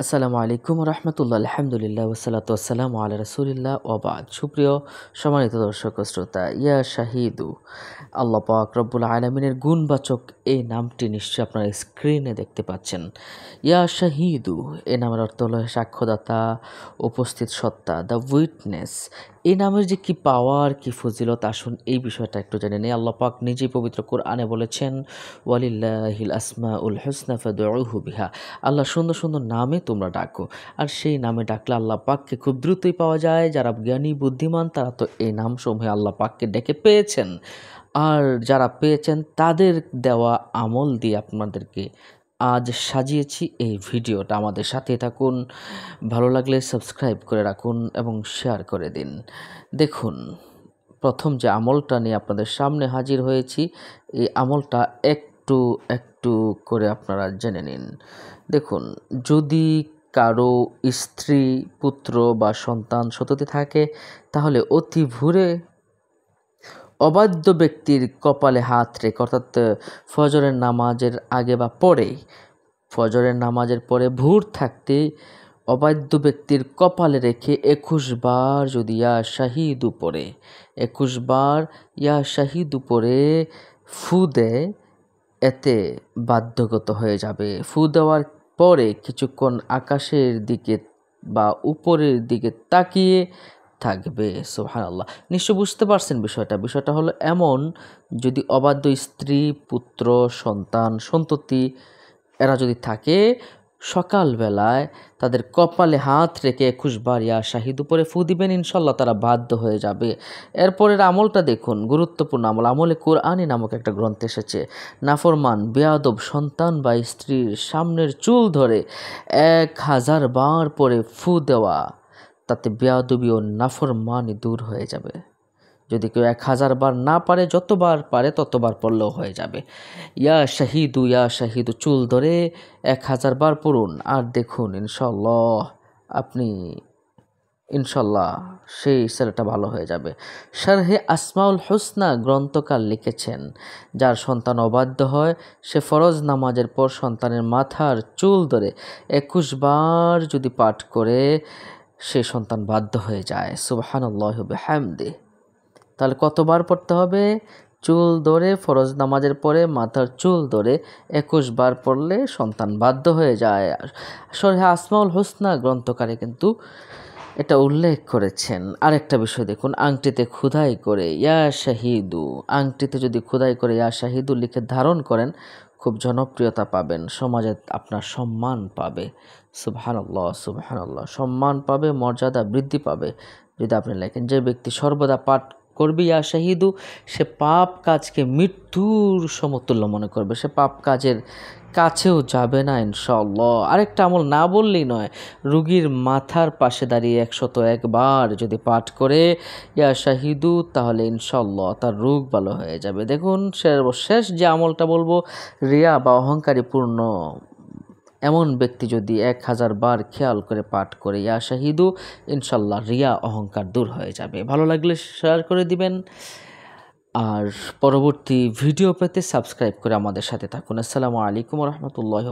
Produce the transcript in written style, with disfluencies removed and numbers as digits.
আসসালামু আলাইকুম রহমতুল্লাহ, আলহামদুলিল্লাহ, ওসালাতু আসসালামু আলা রাসূলিল্লাহ ওয়া বাদ। সুপ্রিয় সম্মানিত দর্শক ও শ্রোতা, ইয়া শাহিদু, আল্লাহ পাক রব্বুল আলামিনের গুণবাচক এই নামটি নিশ্চয়ই আপনারা স্ক্রিনে দেখতে পাচ্ছেন। ইয়া শাহিদু এই নামের অর্থ হলো সাক্ষ্যদাতা, উপস্থিত সত্তা, দ্য উইটনেস। এই নামের যে কি পাওয়ার, কি ফজিলত, আসুন এই বিষয়টা একটু জেনে নিই। আল্লাহ পাক নিজেই পবিত্র কোরআনে বলেছেন, ওয়ালিল্লাহিল আসমাউল হুসনা ফাদউহু বিহা। আল্লাহ সুন্দর সুন্দর নামে তোমরা ডাকো। আর সেই নামে ডাকলে আল্লাহ পাককে খুব দ্রুতই পাওয়া যায়। যারা জ্ঞানী বুদ্ধিমান তারা তো এই নামসমূহে আল্লাহ পাককে ডেকে পেয়েছেন। আর যারা পেয়েছেন তাদের দেওয়া আমল দিয়ে আপনাদেরকে আজ সাজিয়েছি এই ভিডিওটা। আমাদের সাথে থাকুন, ভালো লাগলে সাবস্ক্রাইব করে রাখুন এবং শেয়ার করে দিন। দেখুন, প্রথম যে আমলটা নিয়ে আপনাদের সামনে হাজির হয়েছি, এই আমলটা একটু একটু করে আপনারা জেনে নিন। দেখুন, যদি কারো স্ত্রী, পুত্র বা সন্তান সন্ততি থাকে, তাহলে অতি ভোরে অবাধ্য ব্যক্তির কপালে হাত রেখে, অর্থাৎ ফজরের নামাজের আগে বা পরে, ফজরের নামাজের পরে ভোর থাকতে অবাধ্য ব্যক্তির কপালে রেখে 21 বার যদি ইয়া শাহিদু পড়ে, 21 বার ইয়া শাহিদু পড়ে ফু দেয়, এতে বাধ্যগত হয়ে যাবে। ফু দেওয়ার পরে কিছুক্ষণ আকাশের দিকে বা উপরের দিকে তাকিয়ে থাকবে। সুবহানাল্লাহ। নিশ্চয় বুঝতে পারছেন বিষয়টা। বিষয়টা হলো এমন, যদি অবাধ্য স্ত্রী, পুত্র, সন্তান, সন্ততি এরা যদি থাকে, সকালবেলায় তাদের কপালে হাত রেখে 21 বার ইয়া শাহিদ উপরে ফু দিবেন, ইনশাল্লাহ তারা বাধ্য হয়ে যাবে। এরপরের আমলটা দেখুন, গুরুত্বপূর্ণ আমল। আমলে কোরআনী নামক একটা গ্রন্থ এসেছে। নাফরমান, বেয়াদব সন্তান বা স্ত্রীর সামনের চুল ধরে 1000 বার পরে ফু দেওয়া, তাতে বেয়াদবি ও নাফরমানি দূর হয়ে যাবে। যদি কেউ 1000 বার না পারে, যতবার পারে ততবার পড়লেও হয়ে যাবে। ইয়া শাহিদু চুল ধরে 1000 বার পড়ুন, আর দেখুন ইনশাল্লাহ সেই ছেলেটা ভালো হয়ে যাবে। শারহে আসমাউল হুসনা গ্রন্থকার লিখেছেন, যার সন্তান অবাধ্য হয়, সে ফরজ নামাজের পর সন্তানের মাথার চুল ধরে 21 বার যদি পাঠ করে, সে সন্তান বাধ্য হয়ে যায়। সুবহানাল্লাহি ওয়া বিহামদিহি। তাহলে কতবার পড়তে হবে? চুল ধরে, ফরজ নামাজের পরে মাথার চুল ধরে 21 বার পড়লে সন্তান বাধ্য হয়ে যায়। শরহে আসমাউল হুসনা গ্রন্থকারে কিন্তু এটা উল্লেখ করেছেন। আরেকটা বিষয় দেখুন, আংটিতে খোদাই করে ইয়া শাহিদু, আংটিতে যদি খোদাই করে ইয়া শাহিদু লিখে ধারণ করেন, খুব জনপ্রিয়তা পাবেন, সমাজে আপনার সম্মান পাবে। সুবহানাল্লাহ, সুবহানাল্লাহ। সম্মান পাবে, মর্যাদা বৃদ্ধি পাবে যদি আপনি লেখেন। যে ব্যক্তি সর্বদা পাঠ করবে ইয়া শাহিদু, সে পাপ কাজকে মৃত্যুর সমতুল্য মনে করবে, সে পাপ কাজের কাছেও যাবে না ইনশাআল্লাহ। আরেকটা আমল না বললেই নয়, রুগীর মাথার পাশে দাঁড়িয়ে 101 বার যদি পাঠ করে ইয়া শাহিদু, তাহলে ইনশাআল্লাহ তার রোগ ভালো হয়ে যাবে। দেখুন, সর্বশেষ যে আমলটা বলবো, রিয়া বা অহংকারী পূর্ণ এমন ব্যক্তি যদি 1000 বার খেয়াল করে পাঠ করে ইয়া শাহিদু, ইনশাল্লাহ রিয়া অহংকার দূর হয়ে যাবে। ভালো লাগলে শেয়ার করে দিবেন, আর পরবর্তী ভিডিও পেতে সাবস্ক্রাইব করে আমাদের সাথে থাকুন। আসসালামু আলাইকুম রহমতুল্লাহ।